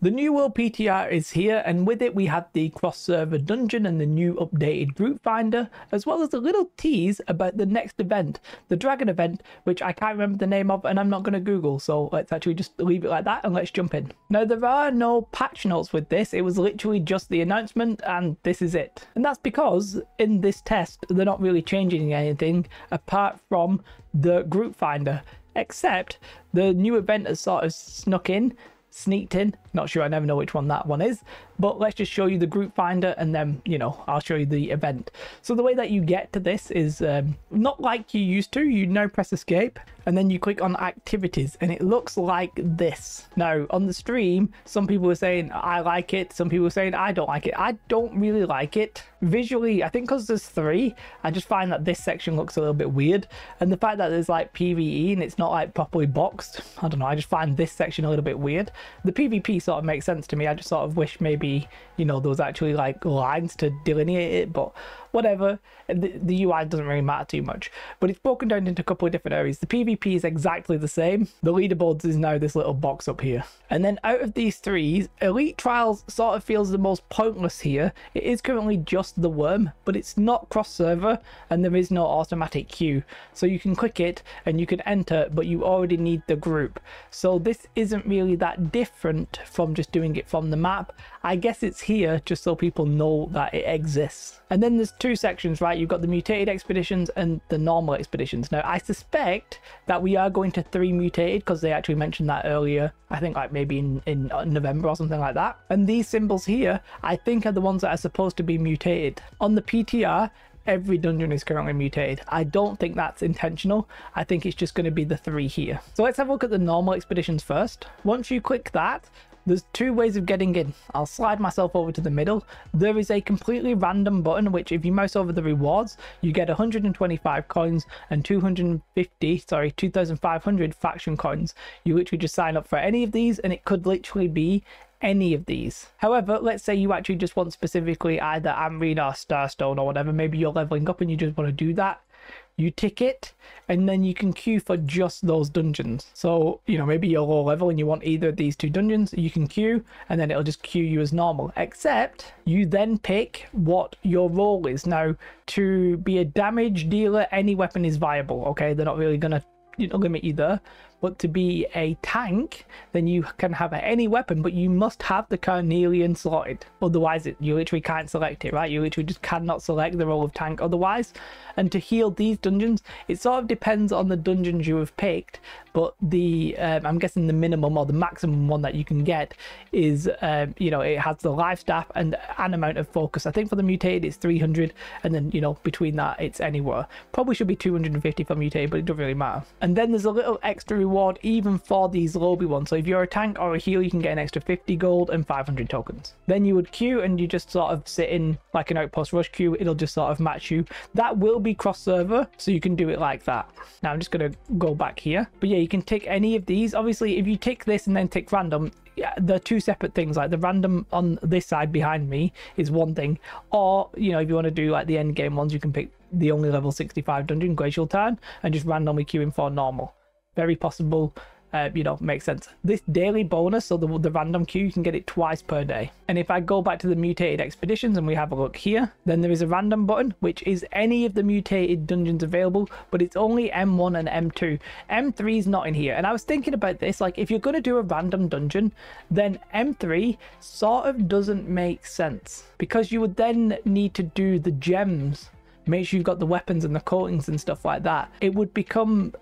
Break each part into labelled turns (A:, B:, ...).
A: The new World PTR is here, and with it we have the cross-server dungeon and the new updated group finder, as well as a little tease about the next event, the dragon event, which I can't remember the name of and I'm not going to Google, so let's actually just leave it like that and let's jump in. Now, there are no patch notes with this. It was literally just the announcement and this is it. And that's because in this test they're not really changing anything apart from the group finder, except the new event has sort of sneaked in. Not sure, I never know which one that one is, but let's just show you the group finder and then, you know, I'll show you the event. So the way that you get to this is not like you used to. You now press escape and then you click on activities and it looks like this. Now on the stream, some people were saying I like it, some people were saying I don't like it. I don't really like it visually. I think because there's 3, I just find that this section looks a little bit weird, and the fact that there's like PvE and it's not like properly boxed, I don't know, I just find this section a little bit weird. The PvP sort of makes sense to me. I just sort of wish maybe, you know, there was actually like lines to delineate it, but whatever. The UI doesn't really matter too much, but it's broken down into a couple of different areas. The PvP is exactly the same. The leaderboards is now this little box up here, and then out of these 3, Elite Trials sort of feels the most pointless here. It is currently just the worm, but it's not cross server and there is no automatic queue, so you can click it and you can enter, but you already need the group. So this isn't really that different from just doing it from the map. I guess it's here just so people know that it exists. And then there's 2 sections, right? You've got the mutated expeditions and the normal expeditions. Now I suspect that we are going to 3 mutated because they actually mentioned that earlier, I think like maybe in November or something like that. And these symbols here I think are the ones that are supposed to be mutated. On the PTR, every dungeon is currently mutated. I don't think that's intentional. I think it's just going to be the 3 here. So let's have a look at the normal expeditions first. Once you click that, there's 2 ways of getting in. I'll slide myself over to the middle. There is a completely random button, which if you mouse over the rewards, you get 125 coins and 2,500 faction coins. You literally just sign up for any of these and it could literally be any of these. However, let's say you actually just want specifically either Amrina or Starstone or whatever. Maybe you're leveling up and you just want to do that. You tick it and then you can queue for just those dungeons. So, you know, maybe you're low level and you want either of these 2 dungeons, you can queue and then it'll just queue you as normal, except you then pick what your role is. Now, to be a damage dealer, any weapon is viable, okay? They're not really gonna, you know, limit you there. But to be a tank, then you can have any weapon, but you must have the carnelian slotted. Otherwise, you literally can't select it, right? You literally just cannot select the role of tank otherwise. And to heal these dungeons, it sort of depends on the dungeons you have picked. But the I'm guessing the minimum or the maximum one that you can get is, you know, it has the life staff and an amount of focus. I think for the mutated it's 300, and then, you know, between that it's anywhere. Probably should be 250 for mutated, but it doesn't really matter. And then there's a little extra reward even for these lobby ones. So if you're a tank or a heal, you can get an extra 50 gold and 500 tokens. Then you would queue and you just sort of sit in like an outpost rush queue. It'll just sort of match you. That will be cross server, so you can do it like that. Now I'm just going to go back here, but yeah, you can tick any of these. Obviously if you tick this and then tick random, yeah, they're 2 separate things. Like the random on this side behind me is one thing, or, you know, if you want to do like the end game ones, you can pick the only level 65 dungeon, Glacial Turn, and just randomly queue in for normal. Very possible, you know, makes sense. This daily bonus, so the random queue, you can get it twice per day. And if I go back to the mutated expeditions and we have a look here, then there is a random button, which is any of the mutated dungeons available, but it's only M1 and M2. M3 is not in here. And I was thinking about this, like if you're going to do a random dungeon, then M3 sort of doesn't make sense, because you would then need to do the gems, make sure you've got the weapons and the coatings and stuff like that. It would become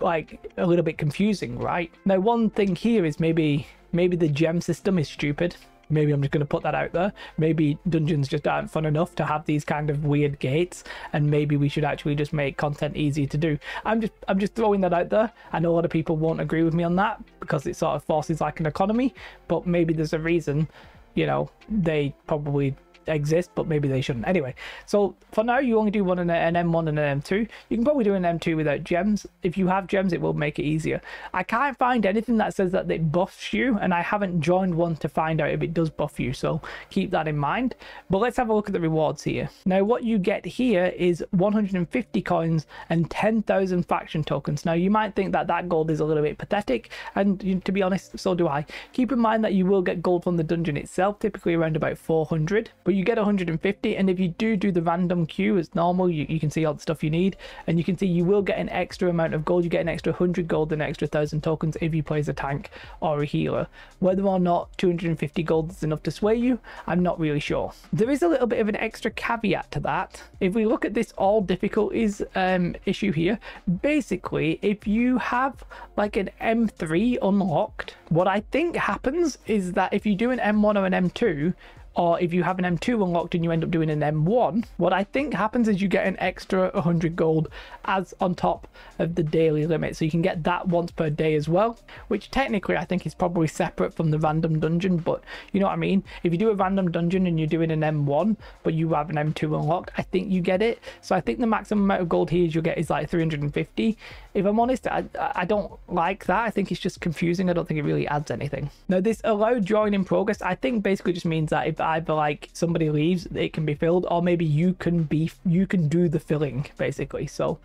A: like a little bit confusing, right? Now one thing here is maybe the gem system is stupid. Maybe I'm just going to put that out there. Maybe dungeons just aren't fun enough to have these kind of weird gates, and maybe we should actually just make content easy to do. I'm just throwing that out there. I know a lot of people won't agree with me on that because it sort of forces like an economy, but maybe there's a reason, you know, they probably exist, but maybe they shouldn't. Anyway, so for now you only do one an M1 and an M2. You can probably do an M2 without gems. If you have gems, it will make it easier. I can't find anything that says that it buffs you, and I haven't joined one to find out if it does buff you, so keep that in mind. But let's have a look at the rewards here. Now what you get here is 150 coins and 10,000 faction tokens. Now you might think that that gold is a little bit pathetic, and to be honest, so do I. Keep in mind that you will get gold from the dungeon itself, typically around about 400, but you get 150, and if you do the random queue as normal, you can see all the stuff you need, and you can see you will get an extra amount of gold. You get an extra 100 gold and an extra 1,000 tokens if you play as a tank or a healer. Whether or not 250 gold is enough to sway you, I'm not really sure. There is a little bit of an extra caveat to that. If we look at this all difficulties issue here, basically if you have like an M3 unlocked, what I think happens is that if you do an M1 or an M2, or if you have an M2 unlocked and you end up doing an M1, what I think happens is you get an extra 100 gold as on top of the daily limit. So you can get that once per day as well, which technically I think is probably separate from the random dungeon, but you know what I mean? If you do a random dungeon and you're doing an M1, but you have an M2 unlocked, I think you get it. So I think the maximum amount of gold here you'll get is like 350. If I'm honest, I don't like that. I think it's just confusing. I don't think it really adds anything. Now this allow drawing in progress, I think basically just means that if either like somebody leaves, it can be filled, or maybe you can do the filling basically. So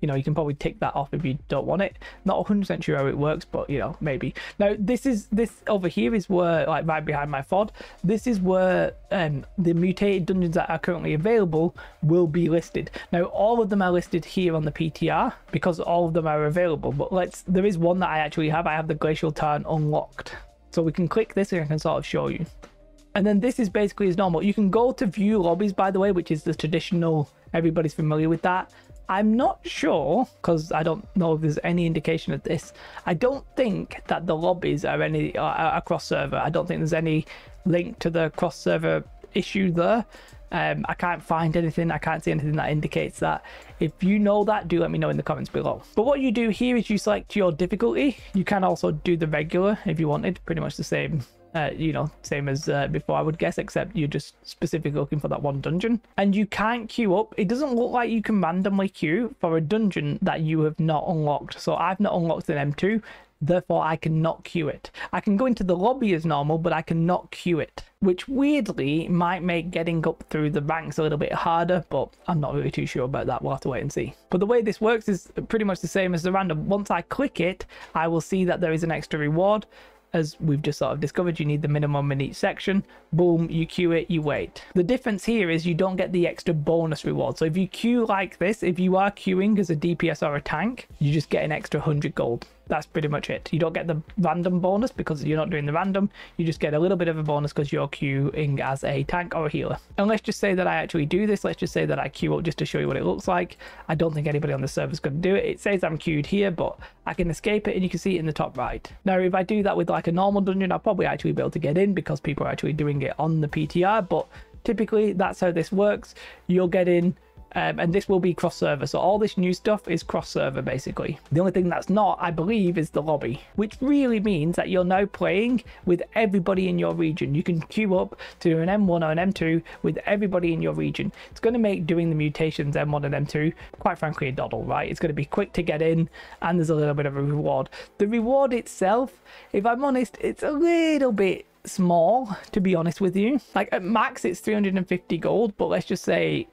A: you know, you can probably tick that off if you don't want it. Not 100% sure how it works, but you know, maybe. Now this over here is where, like right behind my FOD, this is where the mutated dungeons that are currently available will be listed. Now all of them are listed here on the PTR because all of them are available, but there is one that I actually have. I have the Glacial Tarn unlocked, so we can click this and I can sort of show you. And then this is basically as normal. You can go to view lobbies, by the way, which is the traditional, everybody's familiar with that. I'm not sure, because I don't know if there's any indication of this. I don't think that the lobbies are cross server. I don't think there's any link to the cross server issue there. I can't find anything. I can't see anything that indicates that. If you know that, do let me know in the comments below. But what you do here is you select your difficulty. You can also do the regular if you wanted, pretty much the same. You know, same as before, I would guess, except you're just specifically looking for that one dungeon. And you can't queue up. It doesn't look like you can randomly queue for a dungeon that you have not unlocked. So I've not unlocked an M2, therefore I cannot queue it. I can go into the lobby as normal, but I cannot queue it, which weirdly might make getting up through the ranks a little bit harder, but I'm not really too sure about that. We'll have to wait and see. But the way this works is pretty much the same as the random. Once I click it, I will see that there is an extra reward. As we've just sort of discovered, you need the minimum in each section. Boom, you queue it, you wait. The difference here is you don't get the extra bonus reward. So if you queue like this, if you are queuing as a DPS or a tank, you just get an extra 100 gold. That's pretty much it. You don't get the random bonus because you're not doing the random. You just get a little bit of a bonus because you're queuing as a tank or a healer. And let's just say that I actually do this. Let's just say that I queue up just to show you what it looks like. I don't think anybody on the server is going to do it. It says I'm queued here, but I can escape it and you can see it in the top right. Now, if I do that with like a normal dungeon, I'll probably actually be able to get in because people are actually doing it on the PTR. But typically that's how this works. You'll get in. And this will be cross server, so all this new stuff is cross server basically. The only thing that's not, I believe, is the lobby, which really means that you're now playing with everybody in your region. You can queue up to do an M1 or an M2 with everybody in your region. It's going to make doing the mutations M1 and M2 quite frankly a doddle, right? It's going to be quick to get in, and there's a little bit of a reward. The reward itself, if I'm honest, it's a little bit small, to be honest with you. Like at max it's 350 gold, but let's just say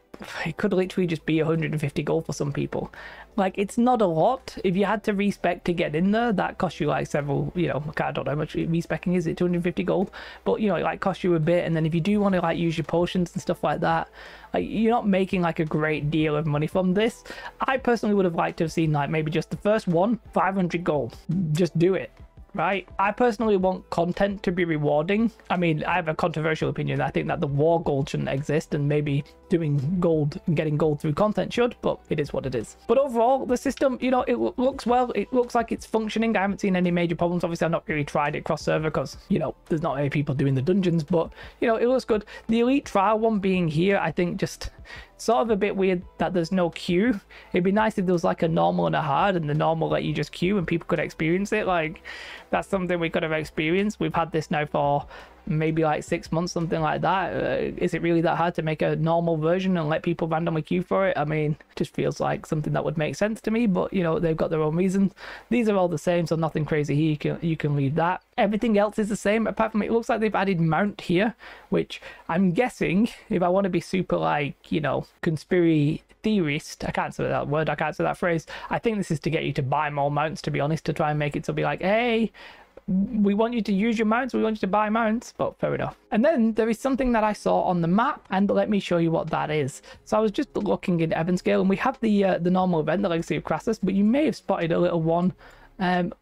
A: it could literally just be 150 gold for some people. Like, it's not a lot. If you had to respec to get in there, that costs you like several, you know, I don't know how much respecing is, it 250 gold, but you know, it like costs you a bit. And then if you do want to like use your potions and stuff like that, like you're not making like a great deal of money from this. I personally would have liked to have seen like maybe just the first one, 500 gold. Just do it. Right, I personally want content to be rewarding. I mean, I have a controversial opinion. I think that the war gold shouldn't exist, and maybe doing gold and getting gold through content should, but it is what it is. But overall, the system, you know, it looks well. It looks like it's functioning. I haven't seen any major problems. Obviously, I've not really tried it cross server because, you know, there's not many people doing the dungeons, but you know, it looks good. The elite trial one being here, I think just sort of a bit weird that there's no queue. It'd be nice if there was like a normal and a hard, and the normal let you just queue and people could experience it. Like, that's something we could have experienced. We've had this now for maybe like 6 months, something like that. Is it really that hard to make a normal version and let people randomly queue for it? I mean, it just feels like something that would make sense to me, but you know, they've got their own reasons. These are all the same, so nothing crazy here. You can leave that. Everything else is the same, apart from it looks like they've added mount here, which I'm guessing, if I want to be super like, you know, conspiracy theorist, I can't say that word, I can't say that phrase, I think this is to get you to buy more mounts, to be honest, to try and make it to be like, hey, we want you to use your mounts, we want you to buy mounts, but fair enough. And then there is something that I saw on the map, and let me show you what that is. So I was just looking in Evanscale, and we have the normal event, the Legacy of Crassus, but you may have spotted a little one,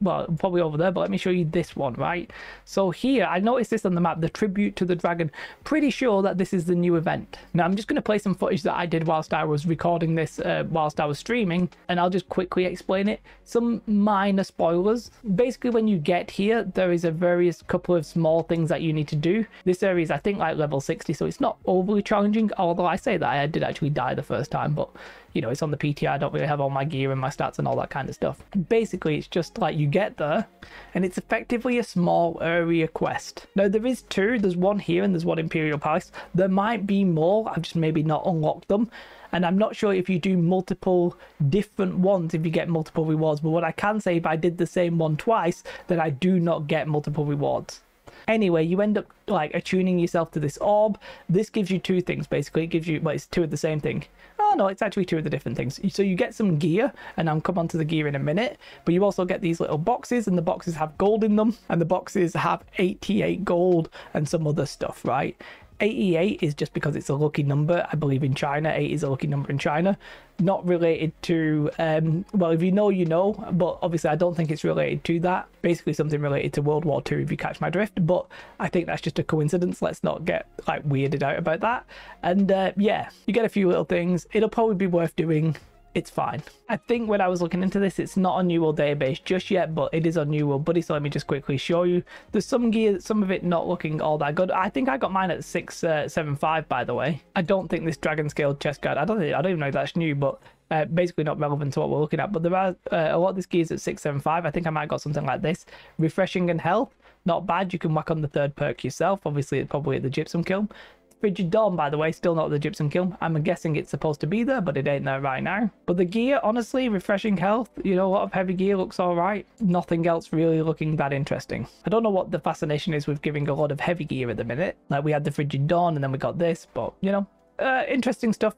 A: well, probably over there, but let me show you this one, right? So here, I noticed this on the map, the Tribute to the Dragon. Pretty sure that this is the new event. Now, I'm just going to play some footage that I did whilst I was recording this, whilst I was streaming, and I'll just quickly explain it. Some minor spoilers. Basically, when you get here, there is a various couple of small things that you need to do. This area is, I think, like level 60, so it's not overly challenging, although I say that I did actually die the first time, but you know, it's on the PTR, I don't really have all my gear and my stats and all that kind of stuff. Basically, it's just like you get there, and it's effectively a small area quest. Now, there is two. There's one here, and there's one Imperial Palace. There might be more. I've just maybe not unlocked them. And I'm not sure if you do multiple different ones, if you get multiple rewards. But what I can say, if I did the same one twice, then I do not get multiple rewards. Anyway, you end up like attuning yourself to this orb. This gives you two things, basically. It gives you, well, it's two of the same thing. Oh no, it's actually two of the different things. So you get some gear, and I'll come on to the gear in a minute, but you also get these little boxes, and the boxes have gold in them, and the boxes have 88 gold and some other stuff, right? 88 is just because it's a lucky number, I believe, in China. 8 is a lucky number in China. Not related to, well, if you know, you know, but obviously I don't think it's related to that. Basically something related to World War II, if you catch my drift, but I think that's just a coincidence. Let's not get like weirded out about that. And yeah, you get a few little things. It'll probably be worth doing. It's fine. I think when I was looking into this, it's not on New World database just yet, but it is on New World Buddy, so let me just quickly show you. There's some gear, some of it not looking all that good. I think I got mine at 675, by the way. I don't think this dragon scaled chest guard, I don't even know if that's new, but basically not relevant to what we're looking at. But there are a lot of this gear is at 675. I think I might have got something like this. Refreshing and health, not bad. You can whack on the third perk yourself. Obviously, it's probably at the Gypsum Kiln. Frigid Dawn, by the way, still not the Gypsum Kiln. I'm guessing it's supposed to be there, but it ain't there right now. But the gear, honestly, refreshing health, you know, a lot of heavy gear looks all right. Nothing else really looking that interesting. I don't know what the fascination is with giving a lot of heavy gear at the minute. Like, we had the Frigid Dawn, and then we got this, but, you know, interesting stuff.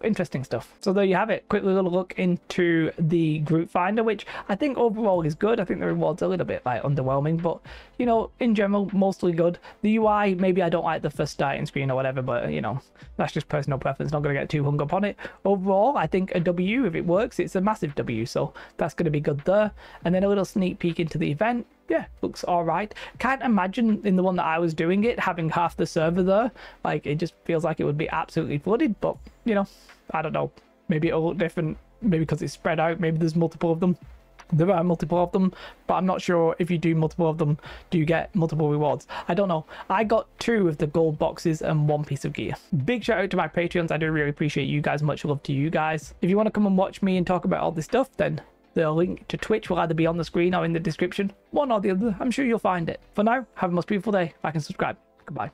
A: So there you have it. Quick little look into the group finder, which I think overall is good. I think the rewards are a little bit like underwhelming, but you know, in general, mostly good. The UI, maybe I don't like the first starting screen or whatever, but you know, that's just personal preference. Not going to get too hung up on it. Overall, I think a W, if it works, it's a massive W, so that's going to be good there. And then a little sneak peek into the event. Yeah, looks all right. Can't imagine in the one that I was doing it having half the server there. Like, it just feels like it would be absolutely flooded, but you know, I don't know, maybe it'll look different, maybe because it's spread out, maybe there's multiple of them. There are multiple of them, but I'm not sure if you do multiple of them, do you get multiple rewards? I don't know. I got 2 of the gold boxes and 1 piece of gear. Big shout out to my Patreons. I do really appreciate you guys. Much love to you guys. If you want to come and watch me and talk about all this stuff, then the link to Twitch will either be on the screen or in the description. One or the other. I'm sure you'll find it. For now, have a most beautiful day. Like and subscribe. Goodbye.